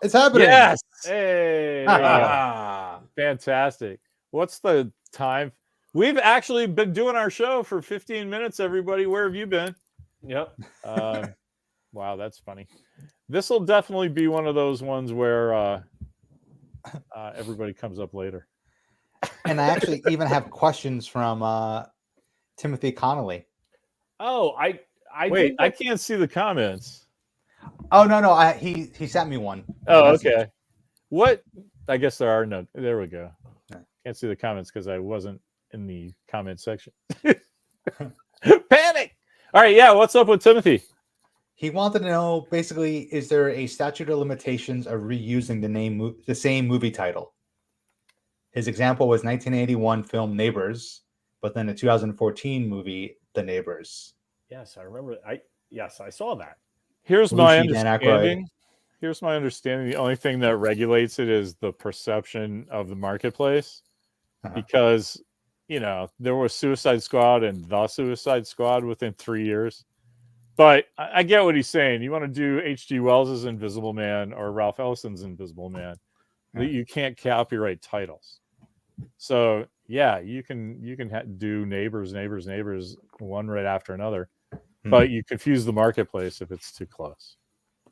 It's happening. Yes. Hey. Fantastic. What's the time? We've actually been doing our show for 15 minutes, everybody. Where have you been? Yep. Wow, that's funny. This will definitely be one of those ones where everybody comes up later. And I actually even have questions from Timothy Connolly. Oh, I Wait, think I can't see the comments. Oh no, he sent me one. Oh, okay. What? I guess there are no. There we go. Can't see the comments because I wasn't in the comment section. Panic! All right, yeah. What's up with Timothy? He wanted to know, basically, is there a statute of limitations of reusing the same movie title? His example was 1981 film Neighbors, but then the 2014 movie The Neighbors. Yes, I remember. I saw that. Here's my Dan Aykroyd. understanding. Here's my understanding. The only thing that regulates it is the perception of the marketplace, because there was Suicide Squad and The Suicide Squad within 3 years. But I get what he's saying. You want to do H.G. Wells's Invisible Man or Ralph Ellison's Invisible Man, you can't copyright titles. So yeah, you can do Neighbors one right after another, but you confuse the marketplace if it's too close.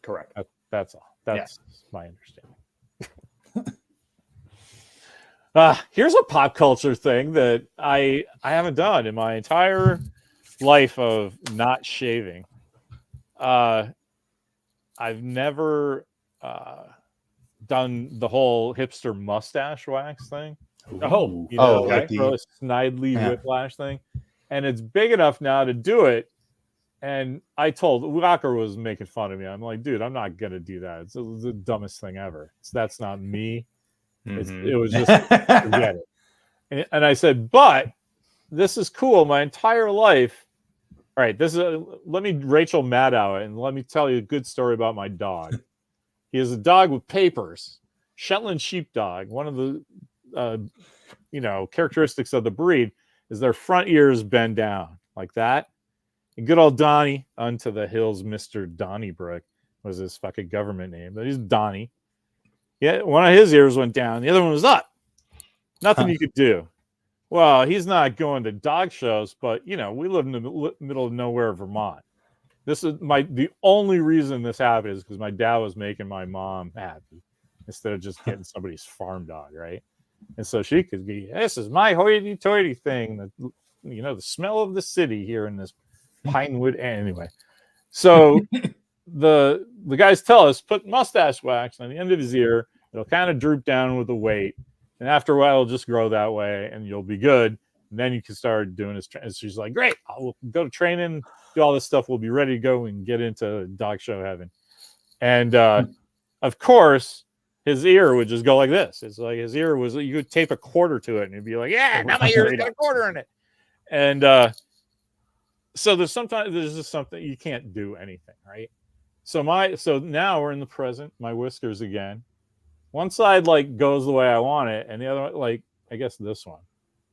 Correct. That's all. That's my understanding. Here's a pop culture thing that I haven't done in my entire life of not shaving. I've never done the whole hipster mustache wax thing. Like the Snidely Whiplash thing, and it's big enough now to do it. And I told Walker was making fun of me. I'm like, dude, I'm not gonna do that. It's the dumbest thing ever. That's not me. It was just forget it. And I said, but this is cool. My entire life. All right, let me Rachel Maddow and let me tell you a good story about my dog. He is a dog with papers, Shetland sheepdog. One of the characteristics of the breed is their front ears bend down like that. And good old Donnie, unto the hills, Mr. Donnybrook was his fucking government name, but he's Donnie. Yeah, one of his ears went down, the other one was up. Nothing you could do. Well, he's not going to dog shows, but we live in the middle of nowhere, Vermont. This is the only reason this happened is because my dad was making my mom happy instead of just getting somebody's farm dog, right? And so she could be, this is my hoity-toity thing, the smell of the city here in this Pinewood. Anyway, so the guys tell us put mustache wax on the end of his ear. It'll kind of droop down with the weight. And after a while, it'll just grow that way and you'll be good. And then you can start doing this. And she's like, great, I'll go to training, do all this stuff. We'll be ready to go and get into dog show heaven. And of course, his ear would just go like this. It's like his ear was, you could tape a quarter to it and it'd be like, yeah, now my ear's got a quarter in it. And so there's just something you can't do anything, right? So now we're in the present, my whiskers again. One side goes the way I want it, and the other I guess this one.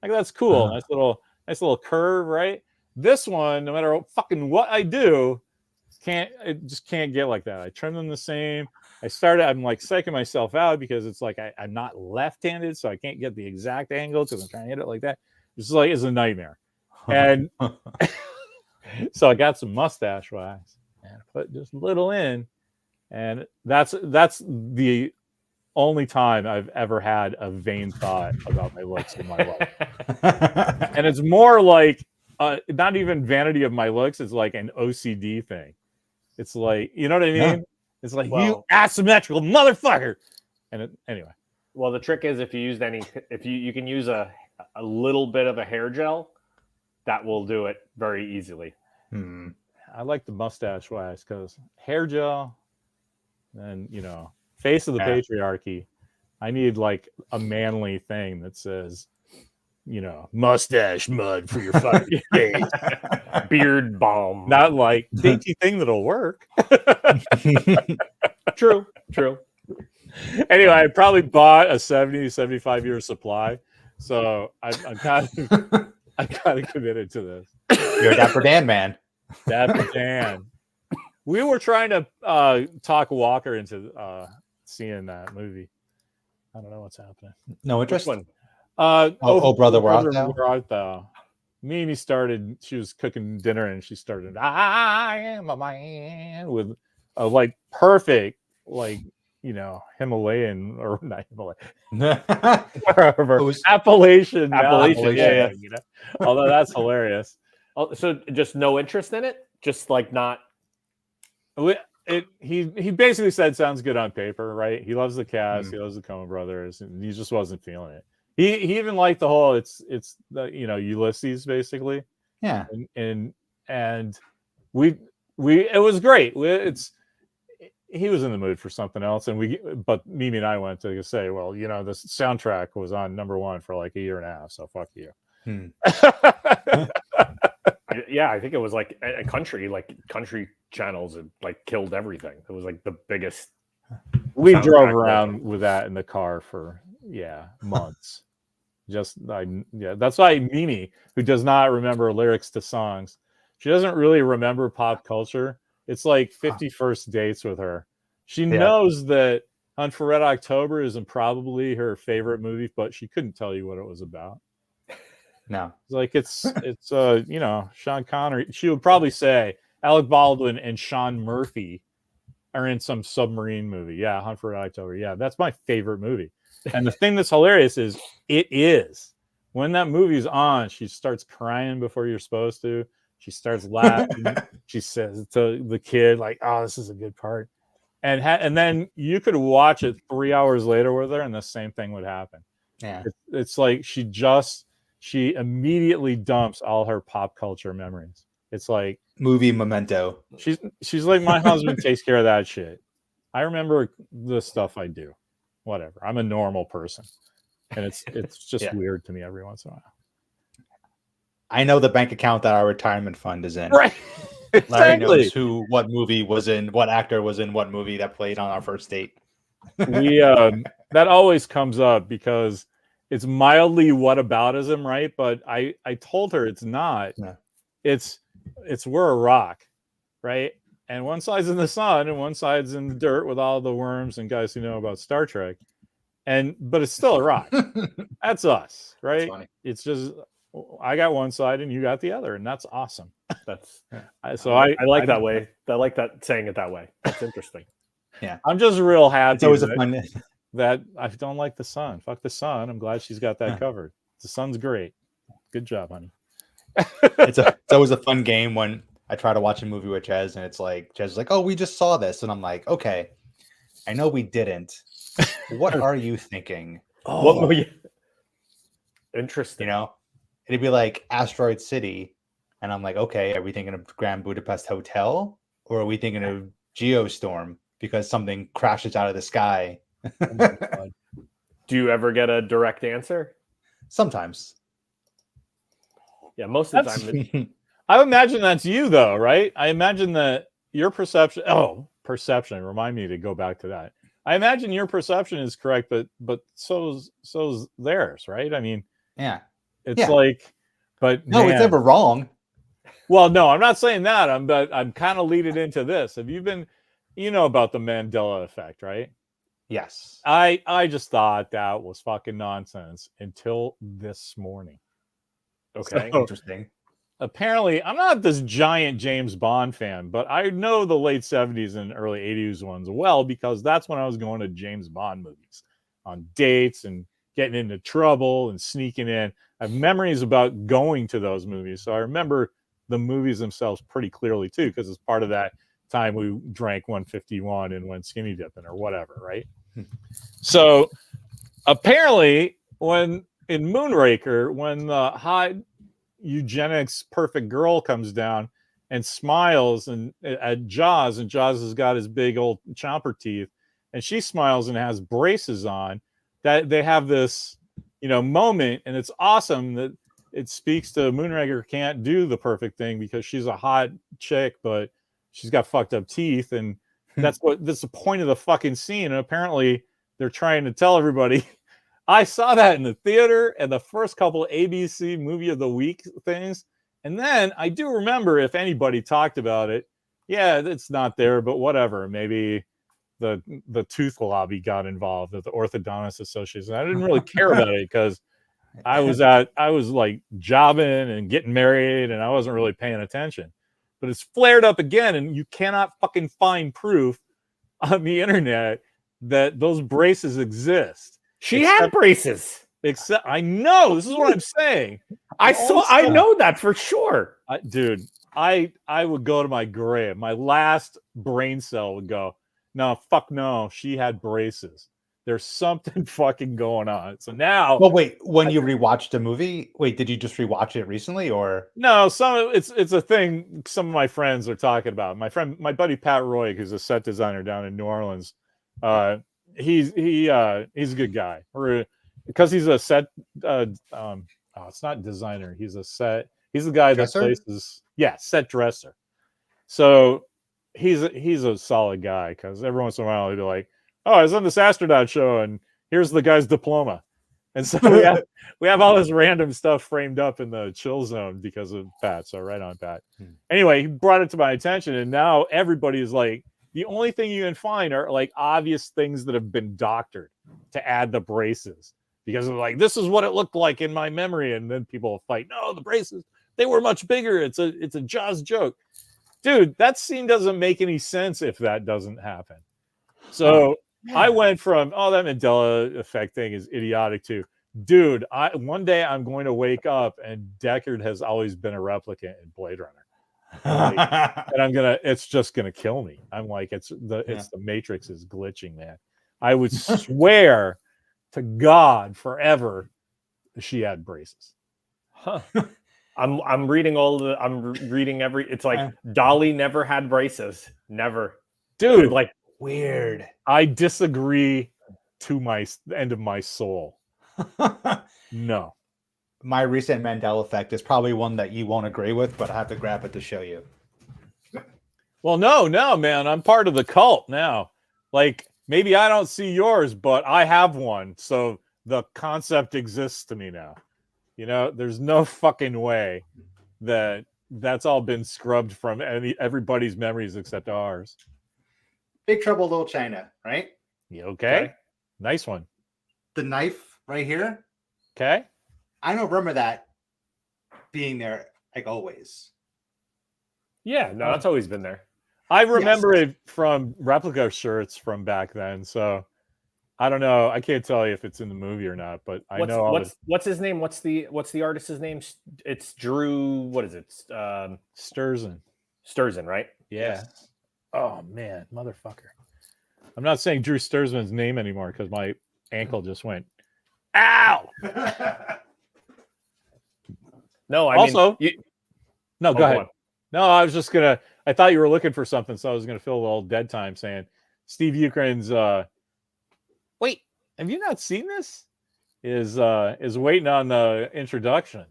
That's cool. Nice little curve, right? This one, no matter what I do, it just can't get like that. I trim them the same. I'm psyching myself out because it's I'm not left-handed, so I can't get the exact angle because I'm trying to hit it like that. It's a nightmare. And so I got some mustache wax and I put just a little in, and that's the only time I've ever had a vain thought about my looks in my life. And it's more not even vanity of my looks. It's like an OCD thing. It's you know what I mean? Yeah. It's you asymmetrical motherfucker. And anyway. Well, the trick is if you can use a little bit of a hair gel, that will do it very easily. I like the mustache wax because hair gel and, face of the patriarchy. I need a manly thing that says, mustache mud for your fucking face. Beard balm. Not dainty thing that'll work. True. Anyway, I probably bought a 75 year supply. So I'm kind of committed to this. You're a Dapper Dan man. Dapper Dan. We were trying to talk Walker into seeing that movie. I don't know what's happening. No Which interest. one? Oh, brother, where art thou? Where art thou? Mimi started. She was cooking dinner, and she started. I am a man with a like perfect, like Himalayan or not Himalayan, wherever It was- Appalachian, Appalachian, yeah. yeah. Although that's hilarious. Oh, so just no interest in it? Just like not. He basically said sounds good on paper, right? He loves the cast, Mm. he loves the Coen Brothers, and he just wasn't feeling it. He even liked the whole it's the Ulysses basically, Yeah. and we it was great. He was in the mood for something else, but Mimi and I went to say, well, this soundtrack was on #1 for like a year and a half, so fuck you. Hmm. Yeah, I think it was like a country channels had like killed everything. It was like the biggest. We soundtrack drove ever. around with that in the car for months. That's why Mimi, who does not remember lyrics to songs, she doesn't really remember pop culture. It's like 50 first dates with her. She knows that Hunt for Red October isn't probably her favorite movie, but she couldn't tell you what it was about. No. Like it's Sean Connery. She would probably say Alec Baldwin and Sean Murphy are in some submarine movie. Yeah, Hunt for Red October. Yeah, that's my favorite movie. And the thing that's hilarious is it is. When that movie's on, she starts crying before you're supposed to. She starts laughing. She says to the kid, like, "Oh, this is a good part." And then you could watch it 3 hours later with her, and the same thing would happen. Yeah. It's like she immediately dumps all her pop culture memories. It's like Movie Memento. she's like, my husband takes care of that shit. I remember the stuff I do. Whatever. I'm a normal person. And it's just weird to me every once in a while. I know the bank account that our retirement fund is in. Right. Larry Exactly. knows what movie was in, what actor was in what movie that played on our first date. We that always comes up because it's mildly whataboutism, right? But I told her it's not. Yeah. It's we're a rock, right? And one side's in the sun and one side's in the dirt with all the worms and guys who know about Star Trek. But it's still a rock. That's us, right? Funny. It's just I got one side and you got the other, and that's awesome. That's I like that way. I like that saying it that way. That's interesting. Yeah. I'm just real happy. It's always a fun. That I don't like the sun. Fuck the sun. I'm glad she's got that covered. The sun's great. Good job, honey. It's always a fun game when I try to watch a movie with Ches, and Ches is like, "Oh, we just saw this," and I'm like, "Okay, I know we didn't. What are you thinking?" What movie? Interesting. It'd be like Asteroid City, and I'm like, "Okay, are we thinking of Grand Budapest Hotel, or are we thinking of Geostorm because something crashes out of the sky?" Oh my God. Do you ever get a direct answer? Sometimes. Yeah, most of the time. I imagine that's you, though, right? I imagine that your perception. Oh, perception. Remind me to go back to that. I imagine your perception is correct, but so's theirs, right? I mean, Yeah. it's like, but no, it's never wrong. Well, no, I'm not saying that. I'm kind of leading into this. Have you been, about the Mandela effect, right? Yes. I just thought that was fucking nonsense until this morning. Okay. So, Interesting. apparently, I'm not this giant James Bond fan, but I know the late 70s and early 80s ones well because that's when I was going to James Bond movies on dates and getting into trouble and sneaking in. I have memories about going to those movies. So I remember the movies themselves pretty clearly, too, because it's part of that time we drank 151 and went skinny dipping or whatever, right? So apparently, when in Moonraker, when the hot eugenics perfect girl comes down and smiles and at Jaws, and Jaws has got his big old chomper teeth, and she smiles and has braces on, that they have this moment, and it's awesome that it speaks to Moonraker can't do the perfect thing because she's a hot chick, but she's got fucked up teeth, and that's the point of the fucking scene. And apparently they're trying to tell everybody. I saw that in the theater and the first couple of ABC movie of the week things. And then I do remember if anybody talked about it, yeah, it's not there, but whatever. Maybe the tooth lobby got involved, the Orthodontist Association. I didn't really care about it because I was like jobbing and getting married, and I wasn't really paying attention. But it's flared up again, and you cannot fucking find proof on the internet that those braces exist. She had braces. Except I know this is what I'm saying. I know that for sure. Dude, I would go to my grave. My last brain cell would go, no, fuck no. She had braces. There's something fucking going on. So now, well, wait. When you rewatched the movie, did you just rewatch it recently, or no? It's a thing. Some of my friends are talking about. My buddy Pat Roy, who's a set designer down in New Orleans. He's a good guy. Because he's a set. It's not designer. He's the guy Dresser? that places. Yeah, set dresser. So he's a solid guy because every once in a while he'll be like, oh, I was on this astronaut show and here's the guy's diploma. And so we have all this random stuff framed up in the chill zone because of Pat. So right on, Pat. Anyway, he brought it to my attention, and now everybody is like, the only thing you can find are like obvious things that have been doctored to add the braces because of like, this is what it looked like in my memory. And then people will fight, no, the braces, they were much bigger. It's a Jaws joke. Dude, that scene doesn't make any sense if that doesn't happen. So I went from, that Mandela effect thing is idiotic to, dude, one day I'm going to wake up and Deckard has always been a replicant in Blade Runner. And it's just gonna kill me. I'm like, it's the Matrix is glitching, man. I would swear to God forever she had braces. Huh. I'm reading it's like Dolly never had braces. Never. Dude, like weird. I disagree to the end of my soul. No. My recent Mandela effect is probably one that you won't agree with, but I have to grab it to show you. Well, no, man. I'm part of the cult now. Like, maybe I don't see yours, but I have one. So the concept exists to me now. You know, there's no fucking way that's all been scrubbed from everybody's memories except ours. Big Trouble Little China, right? You okay? Nice one. The knife right here. Okay. I don't remember that being there like always. Yeah, no, that's always been there. I remember it from replica shirts from back then. So I don't know. I can't tell you if it's in the movie or not, but I know what's his name? What's the artist's name? It's Drew. What is it? Sturzen. Sturzen, right? Yeah. Yes. Oh man, motherfucker. I'm not saying Drew Sturzman's name anymore because my ankle just went, ow. No, go ahead. On. No, I thought you were looking for something, so I was gonna fill a little dead time saying Steve Ukraine's wait, have you not seen this? Is waiting on the introduction.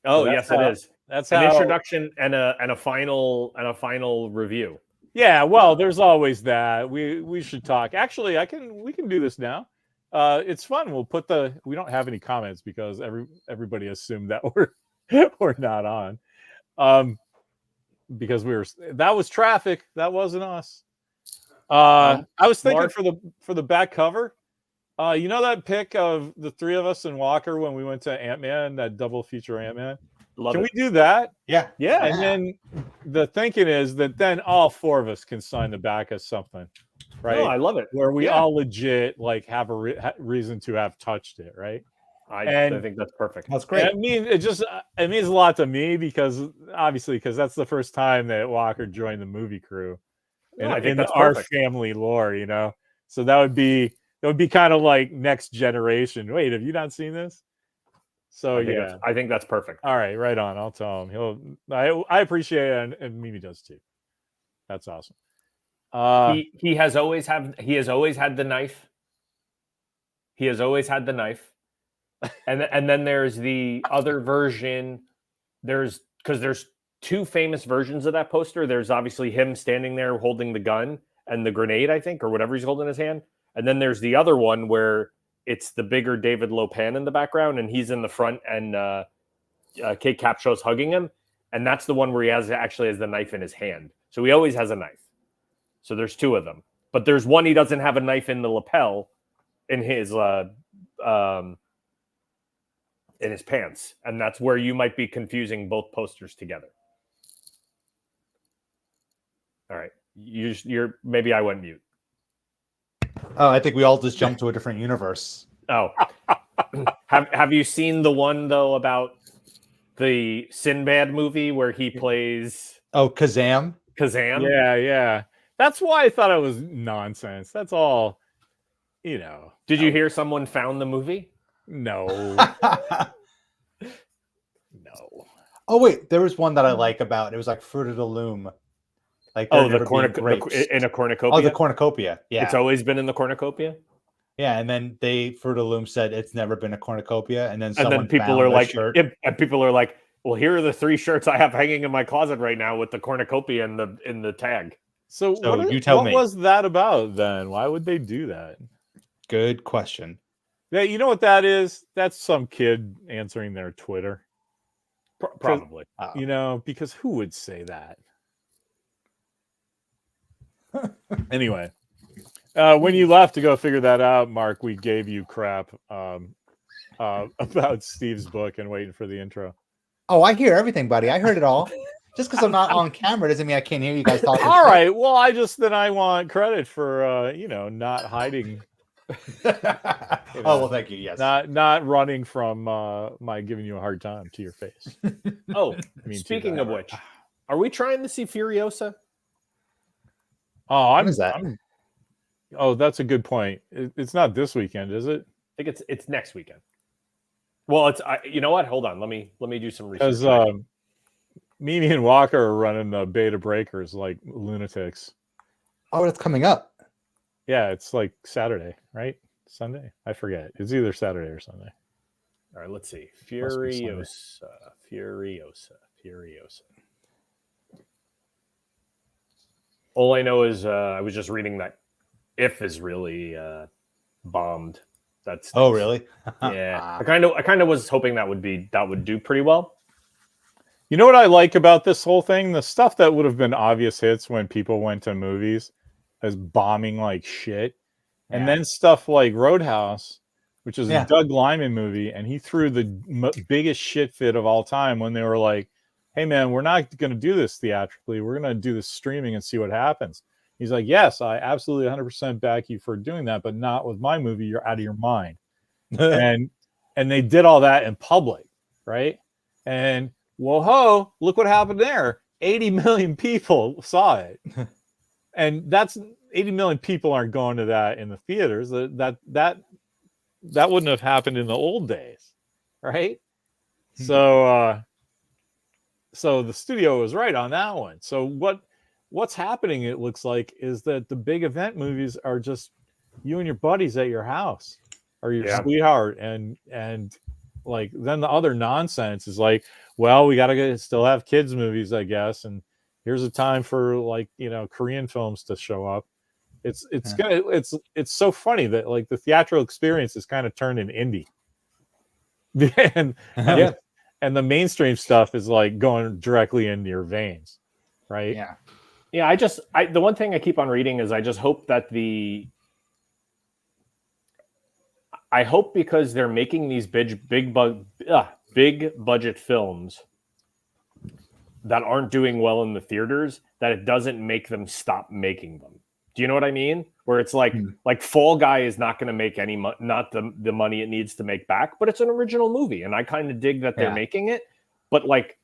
Oh, yes, it is. That's an how introduction and a final review. Yeah, well, there's always that. We should talk. Actually, we can do this now. It's fun. We don't have any comments because everybody assumed that we're not on. Because that was traffic. That wasn't us. I was thinking for the back cover. You know that pic of the three of us in Walker when we went to Ant-Man, that double feature Ant-Man? Can we do that? Yeah. And then the thinking is that then all four of us can sign the back as something, right? No, I love it. Where we all legit like have a reason to have touched it, right? I think that's perfect. That's great. I mean, it means a lot to me because that's the first time that Walker joined the movie crew in our family lore, you know. So that would be kind of like next generation. Wait, have you not seen this? So I think that's perfect. All right, right on. I'll tell him. I appreciate it, and Mimi does too. That's awesome. He has always had the knife. He has always had the knife. And then there's the other version. There's two famous versions of that poster. There's obviously him standing there holding the gun and the grenade, I think, or whatever he's holding in his hand. And then there's the other one where it's the bigger David Lopan in the background, and he's in the front, and Kate Capshaw's hugging him. And that's the one where he actually has the knife in his hand. So he always has a knife. So there's two of them. but there's one he doesn't have a knife in the lapel in his pants, and that's where you might be confusing both posters together. All right, you're maybe I went mute. Oh, I think we all just jumped to a different universe. Oh, have you seen the one though about the Sinbad movie where he plays Kazam? Kazam? Yeah. That's why I thought it was nonsense. That's all, you know. Did you hear someone found the movie? No. No. Oh wait, there was one that I like about it was like Fruit of the Loom. Like the in a cornucopia. Oh, the cornucopia. Yeah, it's always been in the cornucopia. Yeah, and then Fruit of the Loom said it's never been a cornucopia, and then people are like, and people are like, well, here are the 3 shirts I have hanging in my closet right now with the cornucopia in the tag. So what was that about then? Why would they do that? Good question. Yeah, you know what that is? That's some kid answering their Twitter. Probably. You know, because who would say that? Anyway, when you left to go figure that out, Mark, we gave you crap about Steve's book and waiting for the intro. Oh, I hear everything, buddy. I heard it all. Just because I'm not on camera doesn't mean I can't hear you guys talking. All right. Well, I want credit for not hiding. Oh, well, thank you. Yes. Not running from my giving you a hard time to your face. Oh, speaking of which, are we trying to see Furiosa? Oh, what is that? That's a good point. It's not this weekend, is it? I think it's next weekend. Well, you know what? Hold on. Let me do some research. Because Mimi and Walker are running the beta breakers like lunatics. Oh, it's coming up. Yeah, it's like Saturday, right? Sunday? I forget. It's either Saturday or Sunday. All right, let's see. Furiosa. All I know is I was just reading that If is really bombed. That's oh really? Yeah. I kind of was hoping that would do pretty well. You know what I like about this whole thing? The stuff that would have been obvious hits when people went to movies as bombing like shit. Yeah. And then stuff like Roadhouse, which is a Doug Liman movie, and he threw the biggest shit fit of all time when they were like, hey man, we're not going to do this theatrically. We're going to do this streaming and see what happens. He's like, yes, I absolutely 100% back you for doing that, but not with my movie. You're out of your mind. and they did all that in public, right? And whoa, look what happened there. 80 million people saw it. And that's 80 million people aren't going to that in the theaters. That wouldn't have happened in the old days, right? So the studio was right on that one. So what's happening, it looks like, is that the big event movies are just you and your buddies at your house or your sweetheart, and like then the other nonsense is like, well, we gotta still have kids movies, I guess, and here's a time for like Korean films to show up. It's so funny that like the theatrical experience is kind of turned in indie, and the mainstream stuff is like going directly into your veins, right? Yeah. The one thing I keep on reading is I just hope that because they're making these big budget films that aren't doing well in the theaters, that it doesn't make them stop making them. Do you know what I mean? Where it's like Fall Guy is not going to make any not the money it needs to make back, but it's an original movie, and I kind of dig that they're making it. But like,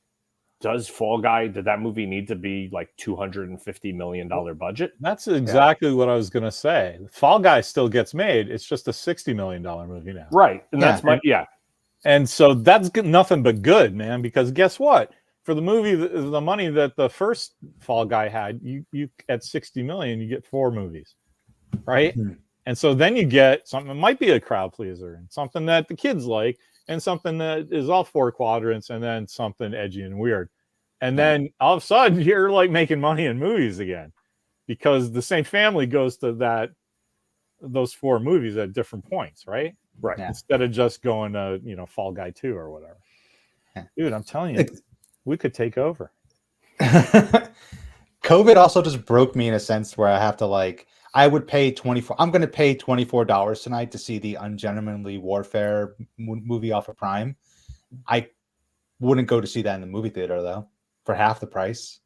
did that movie need to be like $250 million budget? That's exactly what I was going to say. Fall Guy still gets made. It's just a $60 million movie now. Right. And that's And so that's nothing but good, man, because guess what? For the movie, the money that the first Fall Guy had, you at 60 million, you get 4 movies, right? Mm-hmm. And so then you get something that might be a crowd pleaser, and something that the kids like, and something that is all 4 quadrants, and then something edgy and weird. And then all of a sudden you're like making money in movies again, because the same family goes to those 4 movies at different points, right? Right. Yeah. Instead of just going to Fall Guy 2 or whatever. Yeah. Dude, I'm telling you, we could take over. COVID also just broke me in a sense where I have to I would pay $24. I'm going to pay $24 tonight to see the Ungentlemanly Warfare movie off of Prime. I wouldn't go to see that in the movie theater though, for half the price.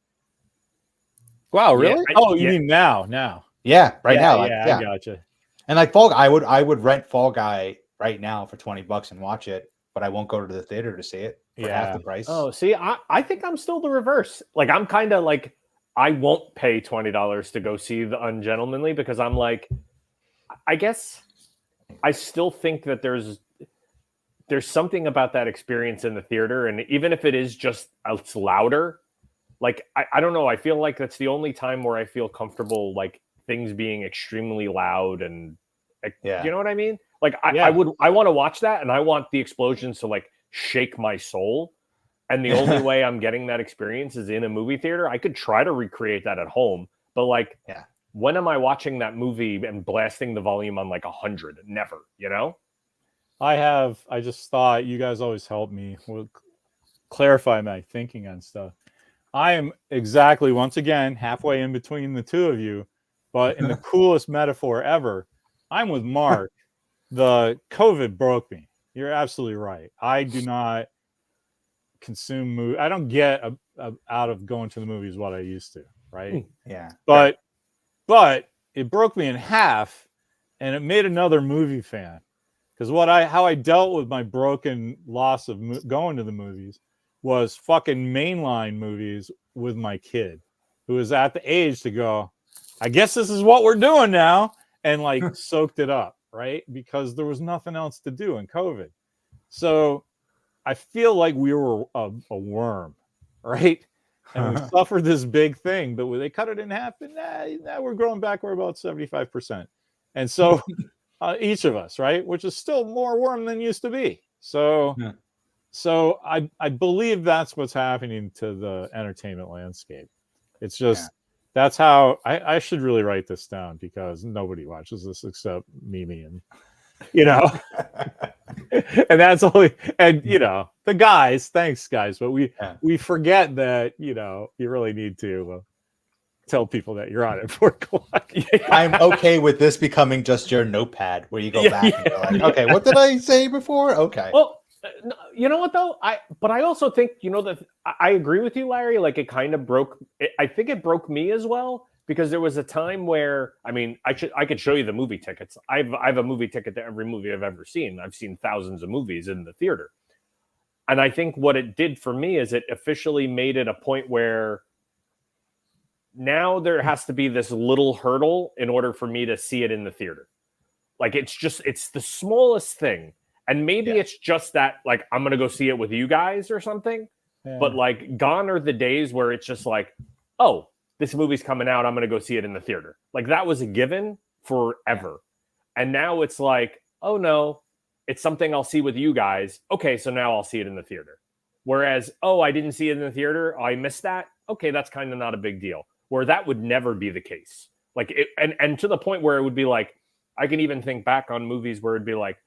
Wow, really? Yeah. You mean now? Yeah, right now. Like, I gotcha. And like Fall Guy, I would rent Fall Guy right now for $20 and watch it, but I won't go to the theater to see it for half the price. Oh, see, I think I'm still the reverse. Like, I'm kind of like, I won't pay $20 to go see the Ungentlemanly because I'm like, I guess I still think that there's something about that experience in the theater, and even if it is just it's louder, like I don't know, I feel like that's the only time where I feel comfortable, like things being extremely loud and you know what I mean? Like I want to watch that, and I want the explosions to like shake my soul. And the only way I'm getting that experience is in a movie theater. I could try to recreate that at home, but like, when am I watching that movie and blasting the volume on like 100? Never, you know? I just thought you guys always help me clarify my thinking on stuff. I am exactly, once again, halfway in between the two of you, but in the coolest metaphor ever. I'm with Mark. The COVID broke me. You're absolutely right. I do not consume movie. I don't get out of going to the movies what I used to, right? Yeah. But it broke me in half, and it made another movie fan. Because how I dealt with my broken loss of going to the movies was fucking mainline movies with my kid, who was at the age to go, I guess this is what we're doing now, and like soaked it up, right? Because there was nothing else to do in COVID. So I feel like we were a worm, right? And we suffered this big thing, but when they cut it in half, and now we're growing back. We're about 75%. And so each of us, right? Which is still more worm than used to be. So I believe that's what's happening to the entertainment landscape. It's just, that's how I should really write this down, because nobody watches this except Mimi and, you know, and that's only, and you know, the guys, thanks guys, but we forget that, you know, you really need to tell people that you're on at 4 o'clock. I'm okay with this becoming just your notepad where you go back and you're like, okay, what did I say before? Okay. Well, you know what though? I also think, you know, that I agree with you, Larry. Like, it kind of broke. I think it broke me as well, because there was a time where, I mean, I could show you the movie tickets. I have a movie ticket to every movie I've ever seen. I've seen thousands of movies in the theater. And I think what it did for me is it officially made it a point where now there has to be this little hurdle in order for me to see it in the theater. Like, it's the smallest thing. And maybe it's just that, like, I'm going to go see it with you guys or something. Yeah. But like, gone are the days where it's just like, oh, this movie's coming out, I'm going to go see it in the theater. Like, that was a given forever. Yeah. And now it's like, oh no, it's something I'll see with you guys. Okay, so now I'll see it in the theater. Whereas, oh, I didn't see it in the theater, I missed that. Okay, that's kind of not a big deal. Where that would never be the case. Like, and to the point where it would be like, I can even think back on movies where it'd be like,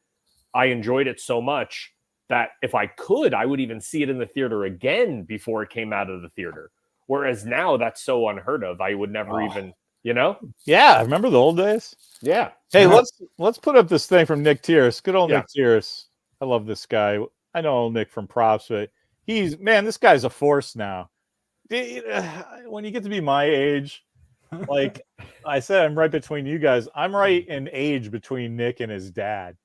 I enjoyed it so much that if I could, I would even see it in the theater again before it came out of the theater. Whereas now that's so unheard of. I would never even, you know? Yeah, remember the old days? Yeah. Hey, let's put up this thing from Nick Tierce. Good old Nick Tierce. I love this guy. I know Nick from Props, but this guy's a force now. When you get to be my age, like I said, I'm right between you guys. I'm right in age between Nick and his dad.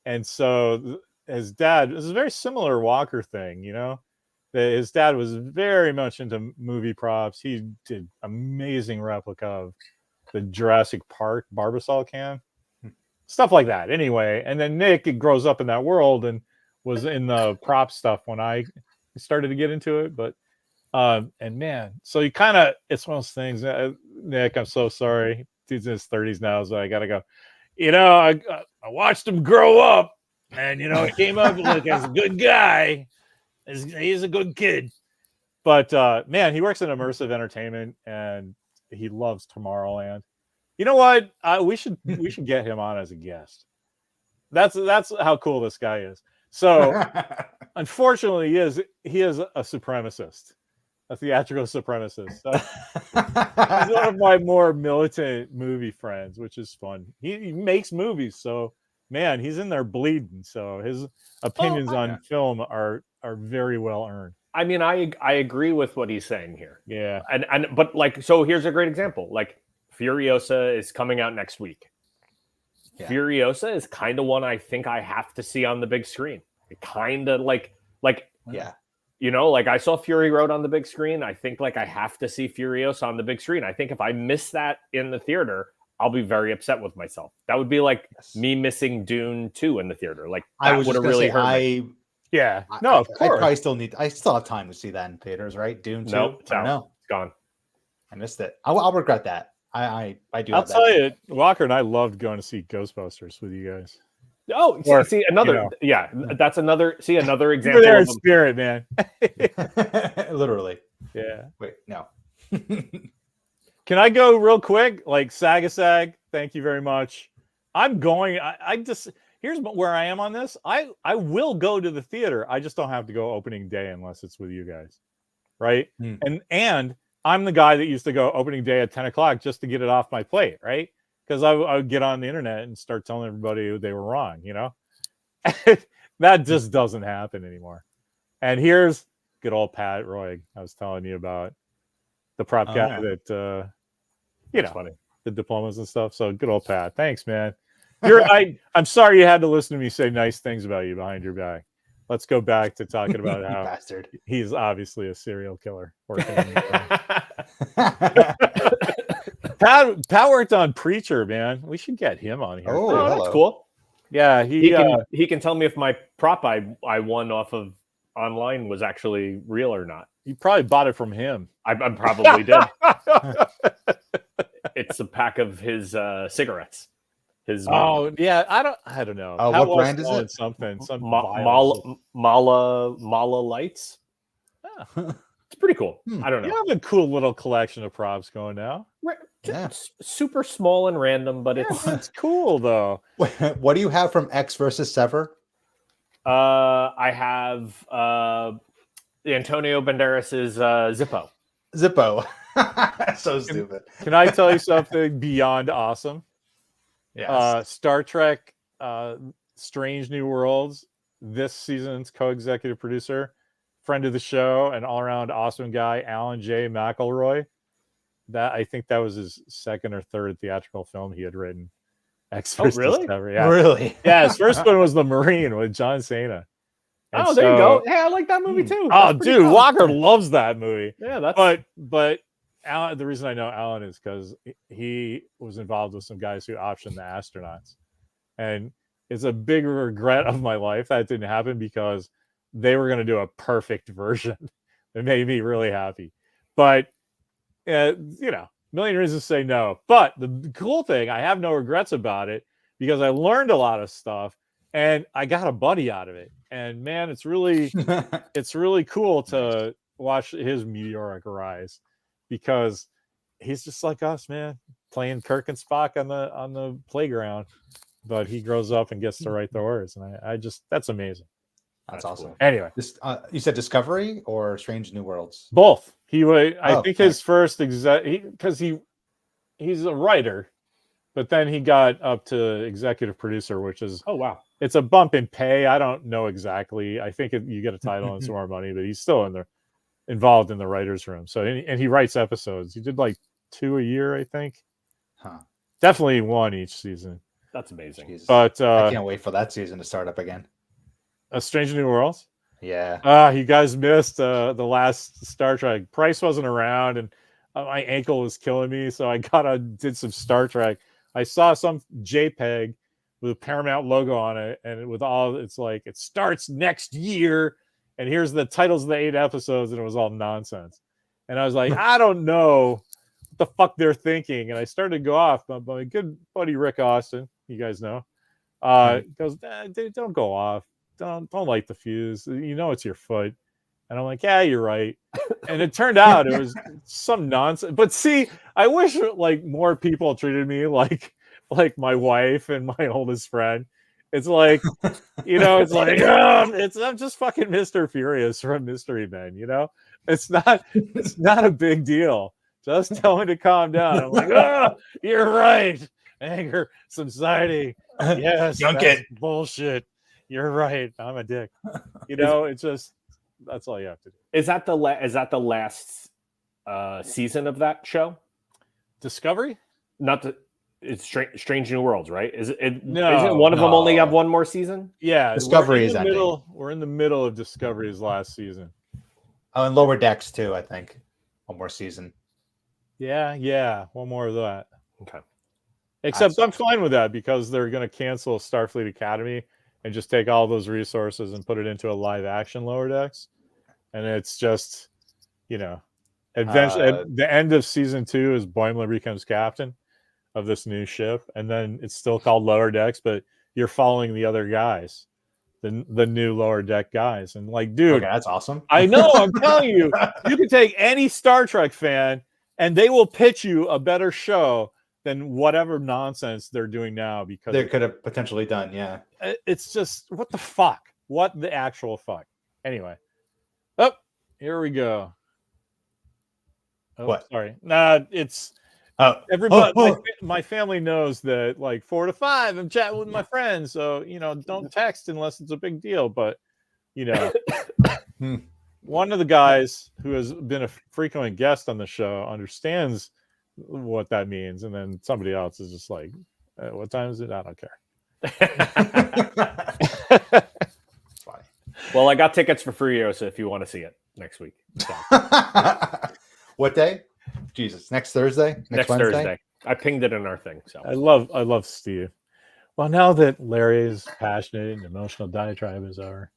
And so his dad, this is a very similar Walker thing, you know? His dad was very much into movie props. He did amazing replica of the Jurassic Park Barbasol can, stuff like that. Anyway, and then Nick grows up in that world and was in the prop stuff when I started to get into it. But and man, so you kind of, it's one of those things. Nick, I'm so sorry. He's in his 30s now, so I gotta go. You know, I watched him grow up, and you know, he came up like as a good guy. He's a good kid, but man, he works in immersive entertainment, and he loves Tomorrowland. You know what? We should get him on as a guest. That's how cool this guy is. So, unfortunately, he is a supremacist, a theatrical supremacist. So he's one of my more militant movie friends, which is fun. He makes movies, so man, he's in there bleeding. So his opinions on film are very well earned. I mean, I agree with what he's saying here. Yeah. But like, so here's a great example. Like, Furiosa is coming out next week. Yeah. Furiosa is kind of one I think I have to see on the big screen. It kind of like, yeah. You know, like I saw Fury Road on the big screen. I think like I have to see Furiosa on the big screen. I think if I miss that in the theater, I'll be very upset with myself. That would be like me missing Dune 2 in the theater. Like that would have really hurt me. Yeah. No, of course. I still have time to see that in theaters, right? Dune 2. Nope, I don't know. It's gone. I missed it. I'll regret that. I do. I'll tell you, Walker and I loved going to see Ghostbusters with you guys. Oh, see another, that's another example. You're there in spirit, man. Literally. Yeah. Wait, no. Can I go real quick? Like Sagasag, thank you very much. I'm going. I just here's where I am on this. I will go to the theater. I just don't have to go opening day unless it's with you guys, right? And I'm the guy that used to go opening day at 10 o'clock just to get it off my plate, right? Because I would get on the internet and start telling everybody they were wrong, you know? That just doesn't happen anymore. And here's good old Pat Roy. I was telling you about the prop guy that, funny. The diplomas and stuff. So good old Pat. Thanks, man. I'm sorry you had to listen to me say nice things about you behind your back. Let's go back to talking about how bastard. He's obviously a serial killer. Pat worked on Preacher, man. We should get him on here. Oh, that's cool. Yeah, he can tell me if my prop I won off of online was actually real or not. You probably bought it from him. I probably did. It's a pack of his cigarettes. I don't know. What brand is it? Some Mala Lights. It's pretty cool. I don't know. You have a cool little collection of props going now. It's super small and random, but it's cool though. What do you have from X versus Sever? I have Antonio Banderas's Zippo. So stupid. Can I tell you something beyond awesome? Yes. Star Trek Strange New Worlds, this season's co-executive producer, friend of the show, and all-around awesome guy, Alan J. McElroy. I think that was his second or third theatrical film he had written. Really? Yeah. Really? Yeah, his first one was The Marine with John Cena. And there you go. Hey, I like that movie too. Dude, fun. Walker loves that movie. Yeah, that's but Alan, the reason I know Alan is because he was involved with some guys who optioned the astronauts. And it's a big regret of my life that didn't happen because they were going to do a perfect version. It made me really happy. But, million reasons to say no. But the cool thing, I have no regrets about it because I learned a lot of stuff and I got a buddy out of it. And man, it's really cool to watch his meteoric rise because he's just like us, man, playing Kirk and Spock on the playground. But he grows up and gets to write the words. And I just, that's amazing. That's awesome. Cool. Anyway, you said Discovery or Strange New Worlds? Both. I think his first because he's a writer, but then he got up to executive producer, which is it's a bump in pay. I don't know exactly. I think you get a title and some more money, but he's still involved in the writers' room. So and he writes episodes. He did like 2 a year, I think. Definitely 1 each season. That's amazing. Jesus. But I can't wait for that season to start up again. A Strange New Worlds. Yeah. You guys missed the last Star Trek. Price wasn't around, and my ankle was killing me, so I did some Star Trek. I saw some JPEG with a Paramount logo on it, and it's like it starts next year, and here's the titles of the 8 episodes, and it was all nonsense. And I was like, I don't know what the fuck they're thinking, and I started to go off. But my good buddy Rick Austin, you guys know, goes, dude, don't go off. Don't light the fuse. You know it's your foot. And I'm like, yeah, you're right. And it turned out it was some nonsense. But see, I wish like more people treated me like my wife and my oldest friend. It's like, it's like, I'm just fucking Mr. Furious from Mystery Men, It's not a big deal. Just tell me to calm down. I'm like, you're right. Anger, subsiding. Yes, Dunk that's it. bullshit. You're right. I'm a dick. It's just, that's all you have to do. Is that the last season of that show? Discovery? It's Strange New Worlds, right? Is it? No, isn't one of them only have one more season? Yeah, Discovery is ending. We're in the middle of Discovery's last season. Oh, and Lower Decks too, I think. One more season. Yeah, one more of that. Okay. Except I'm fine with that because they're going to cancel Starfleet Academy and just take all those resources and put it into a live action Lower Decks. And it's just, eventually the end of season 2 is Boimler becomes captain of this new ship, and then it's still called Lower Decks, but you're following the other guys, the new Lower Deck guys. And like, dude, okay, that's awesome. I know, I'm telling you, you can take any Star Trek fan and they will pitch you a better show than whatever nonsense they're doing now, because they could have potentially done. Yeah, it's just, what the fuck? What the actual fuck? Anyway, here we go. What? Sorry. Nah, it's everybody. My family knows that like 4 to 5, I'm chatting with my friends, so don't text unless it's a big deal. But one of the guys who has been a frequent guest on the show understands what that means, and then somebody else is just like, what time is it? I don't care. It's funny. Well, I got tickets for Furiosa if you want to see it next week. So. What day? Jesus, next Thursday? Next Wednesday? Thursday. I pinged it in our thing. So I love Steve. Well, now that Larry's passionate and emotional diatribe is over,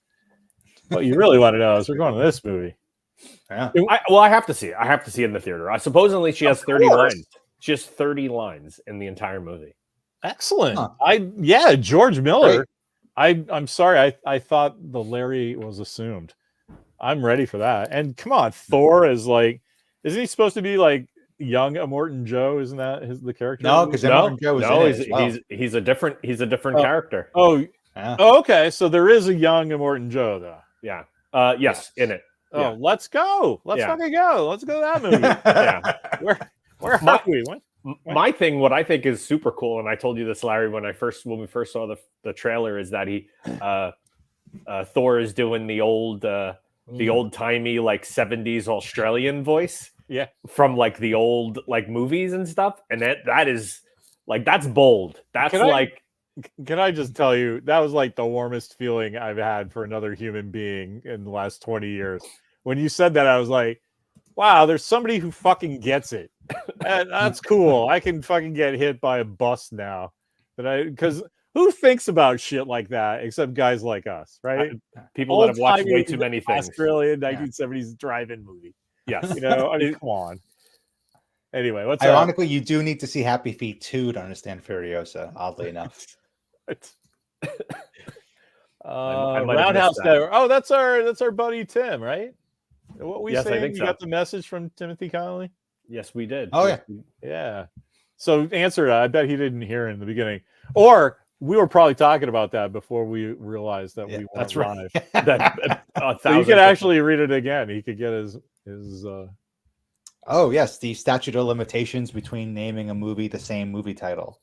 what you really want to know is we're going to this movie. Yeah. I have to see it. I have to see it in the theater. Supposedly she has 30 lines. She has 30 lines in the entire movie. Excellent. Huh. George Miller. Great. I'm sorry. I thought the Larry was assumed. I'm ready for that. And come on, Thor is like, isn't he supposed to be like young Immortan Joe? Isn't that the character? No, because Immortan Joe is in it. He's a different character. Oh, okay. So there is a young Immortan Joe though. Yeah. Yes, in it. Oh, yeah. Let's go. Let's fucking go. Let's go to that movie. Yeah. Where are we? My thing, what I think is super cool, and I told you this, Larry, when we first saw the trailer, is that Thor is doing the old timey like 70s Australian voice. Yeah. From like the old like movies and stuff. And that is like, that's bold. That's can I just tell you, that was like the warmest feeling I've had for another human being in the last 20 years. When you said that, I was like, wow, there's somebody who fucking gets it. That's cool. I can fucking get hit by a bus now. Because who thinks about shit like that except guys like us, right? People that have watched way too many things. Australian 1970s drive-in movie. Yes. I mean, come on. Anyway, what's ironically, you do need to see Happy Feet 2 to understand Furiosa, oddly enough. Roundhouse Network. Oh, that's our buddy Tim, right? What we saying? I think you so. Got the message from Timothy Connolly? Yes, we did. Oh, yeah. So answer that. I bet he didn't hear it in the beginning. Or we were probably talking about that before we realized that we weren't live. So you could actually read it again. He could get his Oh, yes. The statute of limitations between naming a movie the same movie title.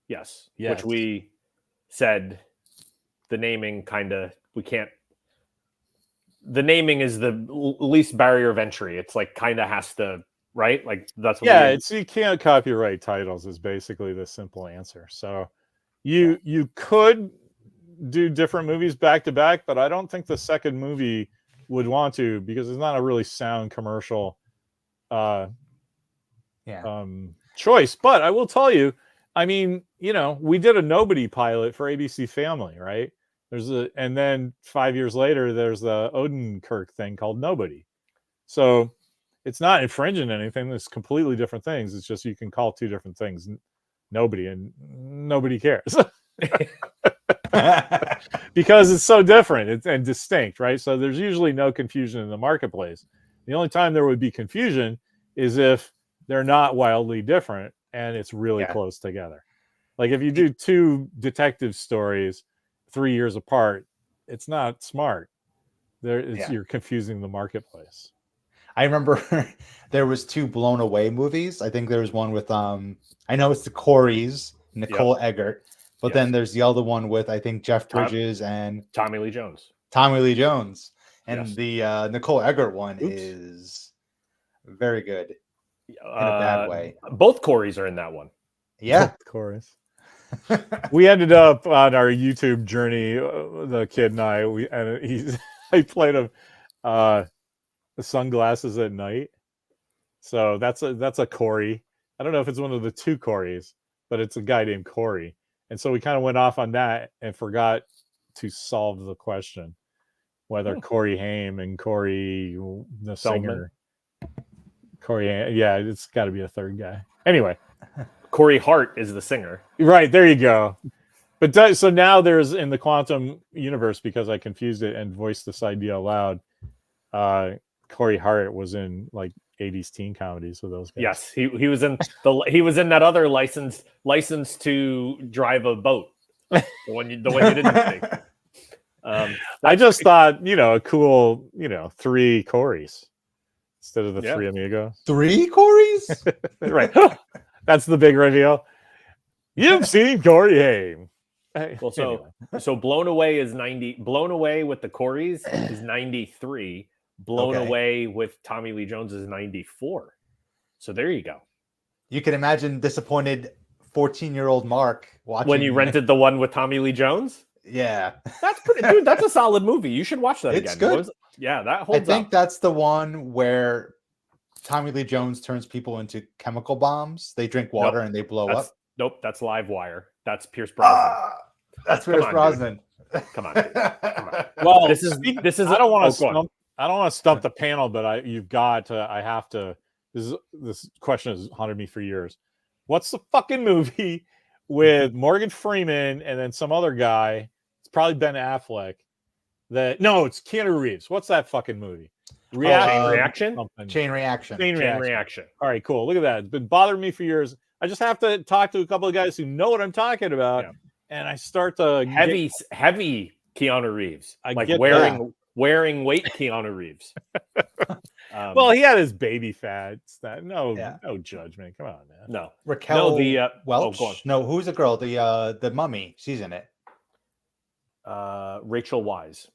Yes. Which we said the naming the naming is the least barrier of entry. It's like kind of has to, right? Like that's what you can't copyright titles is basically the simple answer. So you could do different movies back to back, but I don't think the second movie would want to, because it's not a really sound commercial choice. But I will tell you, I mean, we did a Nobody pilot for ABC Family, right? And then 5 years later, there's the Odenkirk thing called Nobody. So it's not infringing anything. It's completely different things. It's just you can call two different things Nobody, and nobody cares. Because it's so different and distinct, right? So there's usually no confusion in the marketplace. The only time there would be confusion is if they're not wildly different and it's really close together. Like if you do 2 detective stories 3 years apart, it's not smart. You're confusing the marketplace. I remember there was 2 Blown Away movies. I think there was one with I know it's the Coreys, Nicole Eggert, but then there's the other one with I think Jeff Bridges and Tommy Lee Jones. And the Nicole Eggert one is very good in a bad way. Both Coreys are in that one. Yeah, of course. We ended up on our YouTube journey, the kid and I. I played him the Sunglasses at Night. So that's a Corey. I don't know if it's one of the 2 Coreys, but it's a guy named Corey. And so we kind of went off on that and forgot to solve the question whether Corey Haim and Corey the singer. Corey Haim, yeah, it's got to be a third guy. Anyway, Corey Hart is the singer. Right, there you go. But so now there's in the quantum universe, because I confused it and voiced this idea aloud. Corey Hart was in like 80s teen comedies with those guys. Yes, he was in that other license to drive a boat. The one you didn't think. I just thought, a cool, 3 Coreys instead of the 3 amigos. 3 Coreys? Right. That's the big reveal. You've seen Corey Haim. Well, so Blown Away is 90. Blown Away with the Coreys is 93. Blown Away with Tommy Lee Jones is 94. So there you go. You can imagine disappointed 14-year-old Mark watching when you rented the one with Tommy Lee Jones. Yeah, that's pretty. Dude, that's a solid movie. You should watch that again. It's good. That holds up. I think that's the one where Tommy Lee Jones turns people into chemical bombs. They drink water and they blow up. Nope, that's Live Wire. That's Pierce Brosnan. That's Pierce Brosnan. Come on, dude. Come on. Well, this is. I don't want to stump the panel, but I have to. This question has haunted me for years. What's the fucking movie with Morgan Freeman and then some other guy? It's probably Ben Affleck. It's Keanu Reeves. What's that fucking movie? Chain Reaction. Chain Reaction. Chain Reaction. All right, cool. Look at that. It's been bothering me for years. I just have to talk to a couple of guys who know what I'm talking about, and I start to heavy Keanu Reeves, wearing weight Keanu Reeves. Well, he had his baby fat. No judgment. Come on, man. No, Raquel. Welch. No, who's the girl? The mummy. She's in it. Rachel Weisz.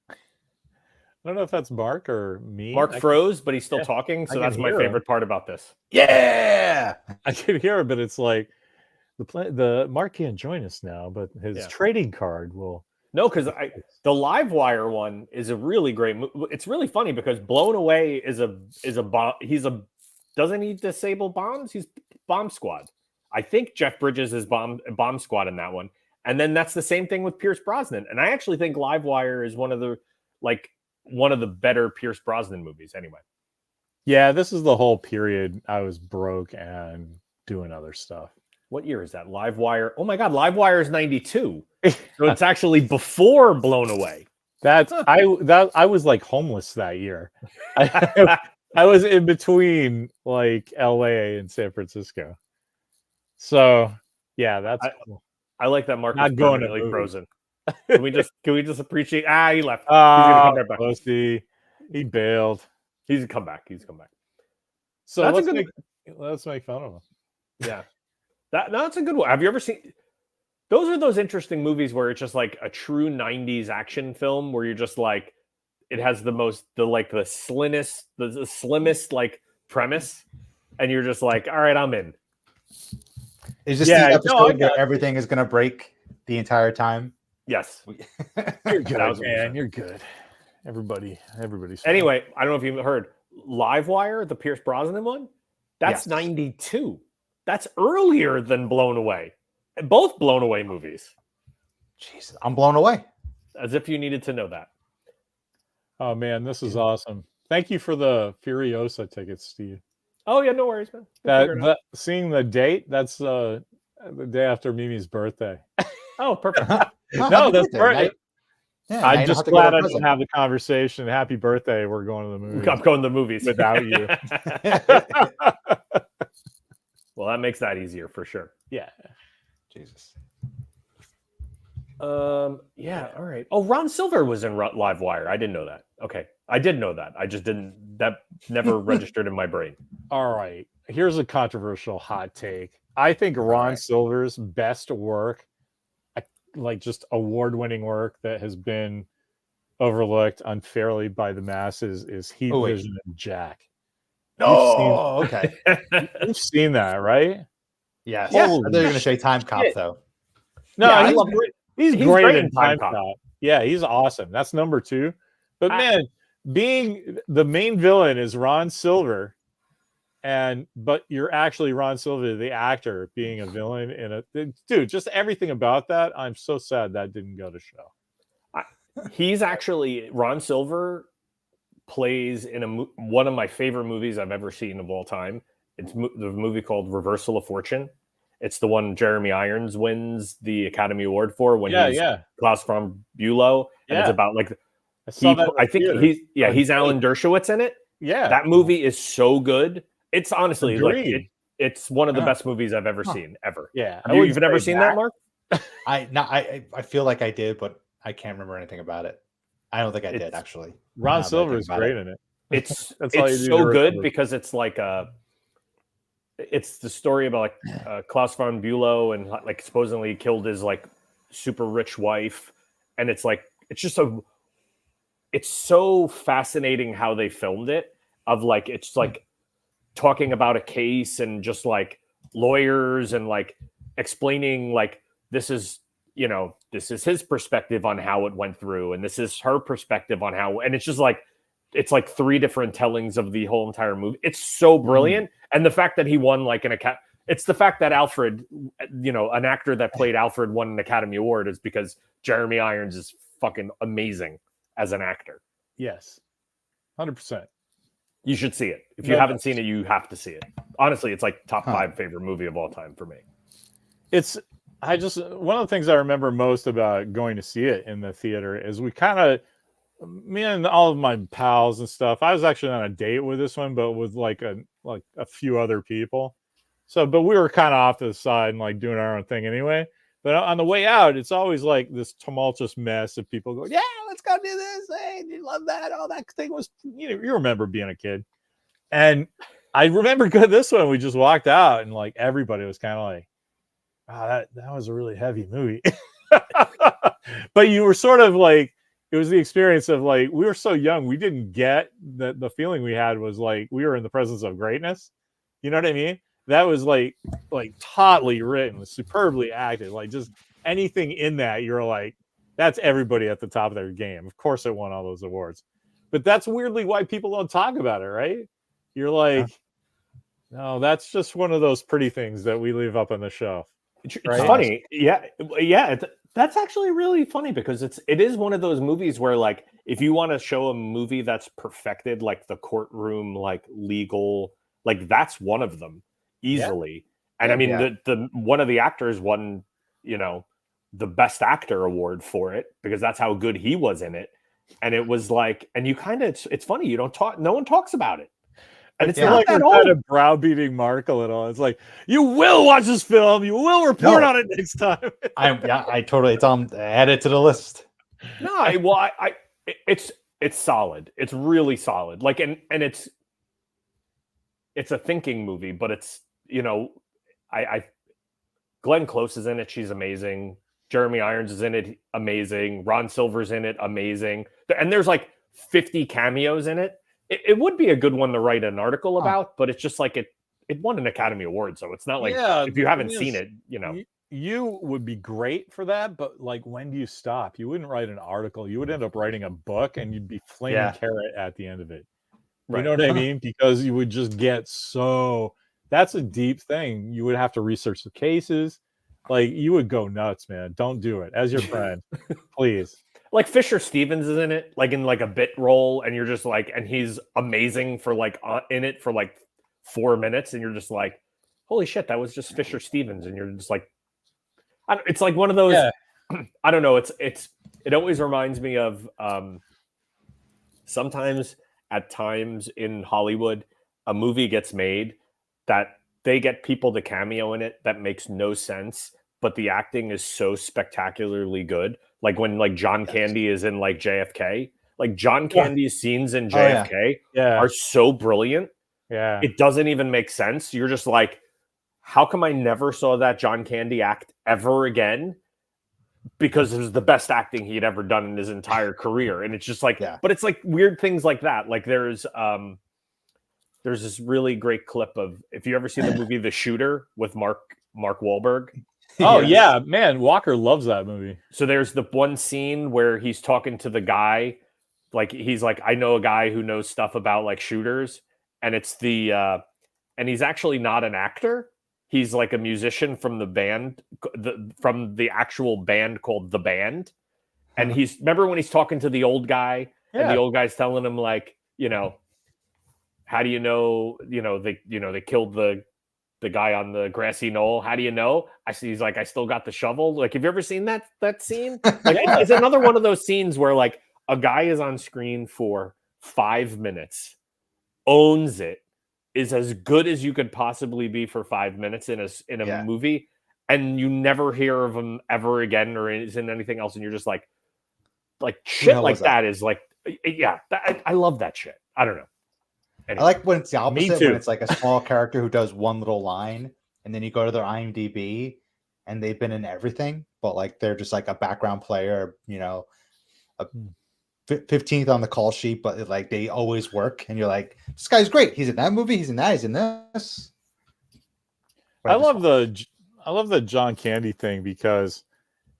I don't know if that's Mark or me. Mark froze, but he's still talking, so that's my favorite part about this. Yeah, I can hear it, but it's like the Mark can't join us now, but his trading card will. No, because the Live Wire one is a really great movie. It's really funny because Blown Away is a bomb. Doesn't he disable bombs? He's bomb squad. I think Jeff Bridges is bomb squad in that one, and then that's the same thing with Pierce Brosnan. And I actually think Live Wire is one of the better Pierce Brosnan movies. Anyway, yeah, this is the whole period I was broke and doing other stuff. What year is that? Live Wire. Oh my God, Live Wire is 92. So it's actually before Blown Away. I was like homeless that year. I was in between like LA and San Francisco. So yeah, that's cool. I like that Mark not is going permanently to frozen. Can we just appreciate? He left. He's gonna come right back. Pussy. He bailed. He's come back. So let's make fun of him. Yeah. That's a good one. Have you ever seen? Those are those interesting movies where it's just like a true 90s action film where you're just like, it has the slimmest like premise, and you're just like, all right, I'm in. Is this the episode where everything is gonna break the entire time? Yes. You're good, man. You're good. Everybody's fine. Anyway, I don't know if you've heard Live Wire, the Pierce Brosnan one. That's 92. That's earlier than Blown Away. Both Blown Away movies. Jesus, I'm blown away. As if you needed to know that. Oh man, this is awesome. Thank you for the Furiosa tickets, Steve. Oh yeah, no worries, man. Seeing the date, that's the day after Mimi's birthday. Oh, perfect. No, that's perfect. Yeah, I'm just glad I didn't have the conversation. Happy birthday. We're going to the movies. I'm going to the movies without you. Well, that makes that easier for sure. Yeah. Jesus. Yeah. All right. Oh, Ron Silver was in Livewire. I didn't know that. Okay, I did know that. I just didn't. That never registered in my brain. All right. Here's a controversial hot take. I think Ron Silver's best work, like just award-winning work that has been overlooked unfairly by the masses, is Heat Vision and Jack. Oh, okay. You've seen that, right? Yes. Yeah. I thought you were going to say Time Cop, though. No, Yeah, he's he's great great in in Time Time Cop. Cop. Yeah, he's awesome. That's number 2. But man, being the main villain is Ron Silver, but you're actually Ron Silver, the actor, being a villain in a dude. Just everything about that. I'm so sad that didn't go to show. He's actually Ron Silver plays in one of my favorite movies I've ever seen of all time. It's the movie called Reversal of Fortune. It's the one Jeremy Irons wins the Academy Award for when he's Klaus von Bülow, and it's about like he's Alan Dershowitz in it. Yeah, that movie is so good. It's honestly Agreed. like it's one of the best movies I've ever seen ever. Yeah, you've never seen that, Mark? I feel like I did, but I can't remember anything about it. I don't think I did actually. Ron Silver is great in it. It's so good because it's like it's the story about like Klaus von Bülow and like supposedly killed his like super rich wife, and it's so fascinating how they filmed it. Of like it's like talking about a case and just like lawyers and like explaining like this is his perspective on how it went through, and this is her perspective on how, and it's like 3 different tellings of the whole entire movie. It's so brilliant. And the fact that he won like it's the fact that Alfred, an actor that played Alfred won an Academy Award is because Jeremy Irons is fucking amazing as an actor. Yes. 100%. You should see it. If you haven't seen it, you have to see it. Honestly, it's like top 5 favorite movie of all time for me. One of the things I remember most about going to see it in the theater is me and all of my pals and stuff. I was actually on a date with this one, but with like a few other people. But we were kind of off to the side and like doing our own thing anyway. But on the way out, it's always like this tumultuous mess of people going, "Yeah, let's go do this. Hey, you love that? Oh, that thing was." You remember being a kid, and I remember this one. We just walked out, and like everybody was kind of like, "Wow, that was a really heavy movie." But you were sort of like, it was the experience of like, we were so young, we didn't get the feeling we had was like we were in the presence of greatness. You know what I mean? That was like tautly written, superbly acted, like just anything in that, you're like, that's everybody at the top of their game. Of course it won all those awards. But that's weirdly why people don't talk about it, right? You're like, no, that's just one of those pretty things that we leave up on the shelf. It's funny. Yeah. That's actually really funny because it is one of those movies where like if you want to show a movie that's perfected, like the courtroom, like legal, like that's one of them easily. And I mean the one of the actors won, the best actor award for it because that's how good he was in it. And it was like, and you it's funny, no one talks about it. And it's not like that we're kind of browbeating Mark a little. It's like, you will watch this film. You will report on it next time. I totally. It's on. Add it to the list. No, it's solid. It's really solid. Like, and it's a thinking movie, but it's Glenn Close is in it. She's amazing. Jeremy Irons is in it. Amazing. Ron Silver's in it. Amazing. And there's like 50 cameos in it. It would be a good one to write an article about, but it's just like it won an Academy Award, so it's not like if you haven't seen it, you would be great for that. But like, when do you stop? You wouldn't write an article. You would end up writing a book, and you'd be flaming carrot at the end of it. Right. You know what I mean? Because you would just get that's a deep thing. You would have to research the cases. Like, you would go nuts, man. Don't do it. As your friend, please. Like Fisher Stevens is in it, like in like a bit role, and you're just like, and he's amazing for like in it for like 4 minutes, and you're just like, holy shit, that was just Fisher Stevens, and you're just like, it's like one of those. I don't know. It always reminds me of sometimes at times in Hollywood, a movie gets made that they get people to cameo in it that makes no sense, but the acting is so spectacularly good. Like when like John Candy is in like JFK, like John Candy's scenes in JFK are so brilliant. Yeah. It doesn't even make sense. You're just like, how come I never saw that John Candy act ever again? Because it was the best acting he'd ever done in his entire career. And it's just like, but it's like weird things like that. Like there's this really great clip of, if you ever see the movie The Shooter with Mark Wahlberg. Oh yeah, man, Walker loves that movie. So there's the one scene where he's talking to the guy, like he's like, I know a guy who knows stuff about like shooters, and it's and he's actually not an actor. He's like a musician from the band, from the actual band called The Band. And remember when he's talking to the old guy, and the old guy's telling him like, you know, how do you know, they killed the guy on the grassy knoll. How do you know? He's like, I still got the shovel. Like, have you ever seen that scene? Like, it's another one of those scenes where like a guy is on screen for 5 minutes, owns it, is as good as you could possibly be for 5 minutes in a movie, and you never hear of him ever again or is in anything else, and you're just like shit like that is like, I love that shit. I don't know. Anyway. I like when it's the opposite, when it's like a small character who does one little line, and then you go to their IMDb and they've been in everything, but like they're just like a background player, you know, a 15th on the call sheet, but like they always work, and you're like, this guy's great. He's in that movie. He's in that. He's in this. I love the John Candy thing because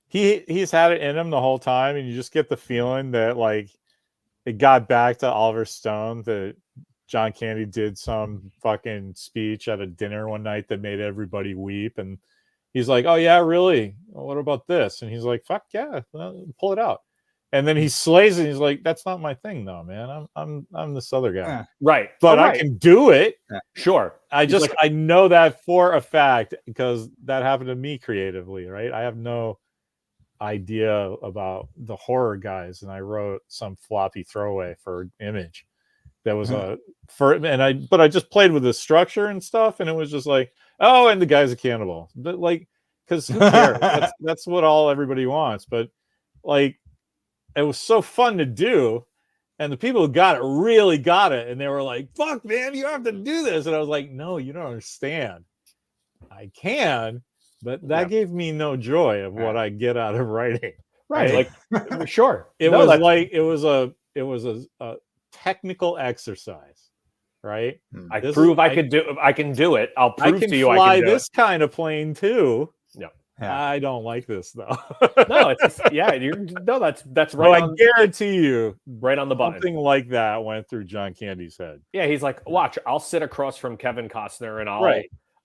he's had it in him the whole time, and you just get the feeling that like it got back to Oliver Stone that John Candy did some fucking speech at a dinner one night that made everybody weep, and he's like, "Oh yeah, really? Well, what about this?" And he's like, "Fuck yeah, pull it out." And then he slays it. And he's like, "That's not my thing, though, man. I'm this other guy, right? But I can do it. Sure. I know that for a fact because that happened to me creatively, right? I have no idea about the horror guys, and I wrote some floppy throwaway for Image that was but I just played with the structure and stuff, and it was just like, oh, and the guy's a cannibal, but like, because who cares? that's what everybody wants, but like, it was so fun to do, and the people who got it really got it, and they were like, fuck man, you have to do this. And I was like, no, you don't understand. I can, but that gave me no joy of what I get out of writing. Right. Like, sure. It was a technical exercise, right? I can do it. I'll prove to you fly I can do this kind of plane too. No. I don't like this though. No, it's just, that's right. Well, I guarantee you, right on the button. Something like that went through John Candy's head. Yeah, he's like, watch, I'll sit across from Kevin Costner and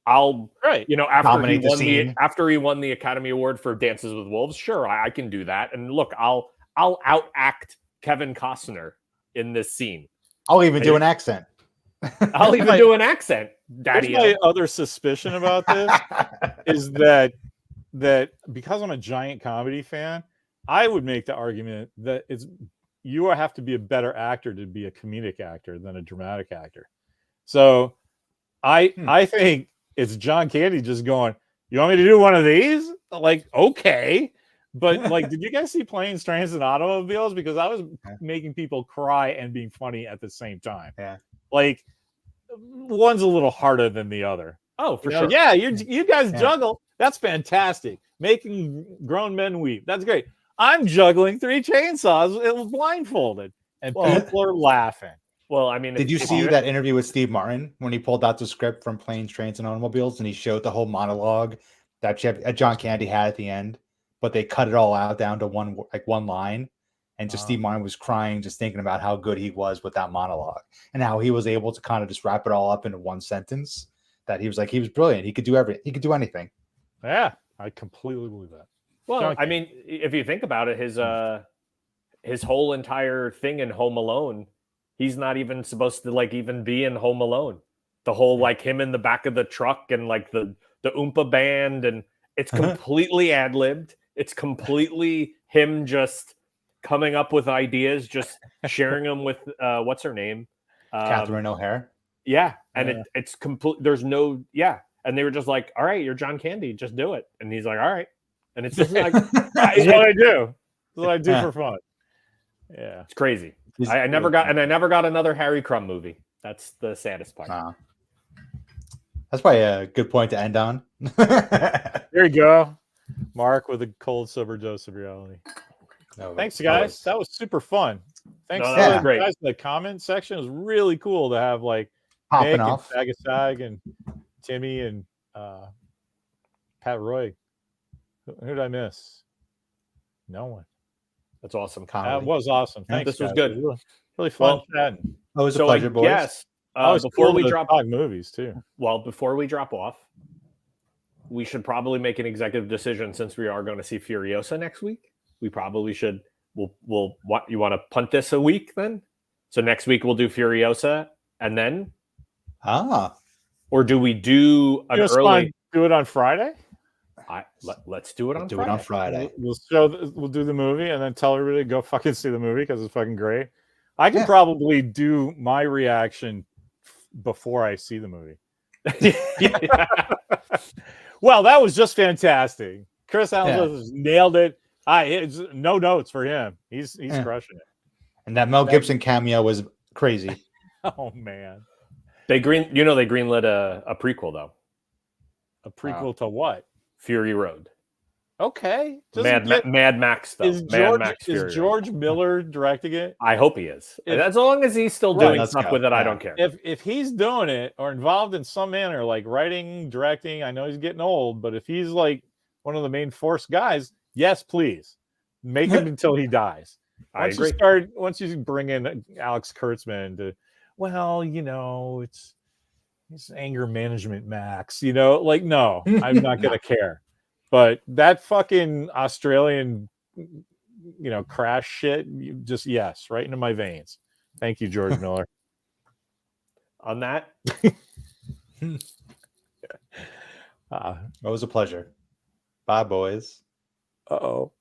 I'll you know, after he won the Academy Award for Dances with Wolves, sure, I can do that. And look, I'll outact Kevin Costner in this scene. I'll even do an accent. I'll even do an accent, Daddy. My other suspicion about this is that because I'm a giant comedy fan, I would make the argument that you have to be a better actor to be a comedic actor than a dramatic actor. So I think it's John Candy just going, you want me to do one of these? Like, okay. But like, did you guys see Planes, Trains, and Automobiles? Because I was making people cry and being funny at the same time. Yeah. Like, one's a little harder than the other. Oh, for sure. Yeah, you guys juggle. That's fantastic. Making grown men weep. That's great. I'm juggling 3 chainsaws. It was blindfolded, and people are laughing. Well, I mean, did you see that interview with Steve Martin when he pulled out the script from Planes, Trains, and Automobiles, and he showed the whole monologue that John Candy had at the end, but they cut it all out down to one line, and just Steve Martin was crying just thinking about how good he was with that monologue and how he was able to kind of just wrap it all up into one sentence. That he was brilliant. He could do everything. He could do anything. Yeah, I completely believe that. Well, I mean, if you think about it, his whole entire thing in Home Alone, he's not even supposed to even be in Home Alone. The whole him in the back of the truck and the Oompa band, and it's completely ad-libbed. It's completely him just coming up with ideas, just sharing them with what's her name, Catherine O'Hara. Yeah, and it's complete. There's no and they were just like, "All right, you're John Candy, just do it." And he's like, "All right," and it's just like It's what I do. It's what I do for fun. Yeah, it's crazy. I never got another Harry Crumb movie. That's the saddest part. Wow. That's probably a good point to end on. There you go, Mark, with a cold sober dose of reality. No, Thanks, guys. always. That was super fun. Thanks No, to that the was great. guys in the comment section. It was really cool to have like Popping Nick off. and Sagasag and Timmy and Pat Roy. Who did I miss? No one. That's awesome. That Comedy. was awesome. Thanks. This was guys. good. It was really fun Well, chatting. Always a So pleasure, I boys. guess Always before cool we to drop talk movies too. before we drop off, we should probably make an executive decision since we are going to see Furiosa next week. We probably should. We'll what you want to punt this a week then? So next week we'll do Furiosa and then, or do we do an You just early? want to do it on Friday? Let's do it on Do Friday. it on Friday. We'll do the movie and then tell everybody to go fucking see the movie because it's fucking great. I can Yeah. probably do my reaction before I see the movie. Yeah. Well, that was just fantastic. Chris Allen Yeah. just nailed it. It's no notes for him. He's crushing it. And that Mel Gibson cameo was crazy. Oh man, They greenlit a prequel though. a prequel to what? Fury Road. Okay, Mad Max though. Mad Max Fury Is George Miller directing it? I hope he is. As long as he's still Right. doing Let's stuff go. with it, I Yeah. don't care. If he's doing it or involved in some manner, like writing, directing, I know he's getting old, but if he's like one of the main force guys, yes, please make him until he dies. I agree. Once you bring in Alex Kurtzman to, well, it's anger management, Max. Like no, I'm not gonna care. But that fucking Australian, crash shit, yes, right into my veins. Thank you, George Miller. On that, Always a pleasure. Bye, boys. Uh-oh.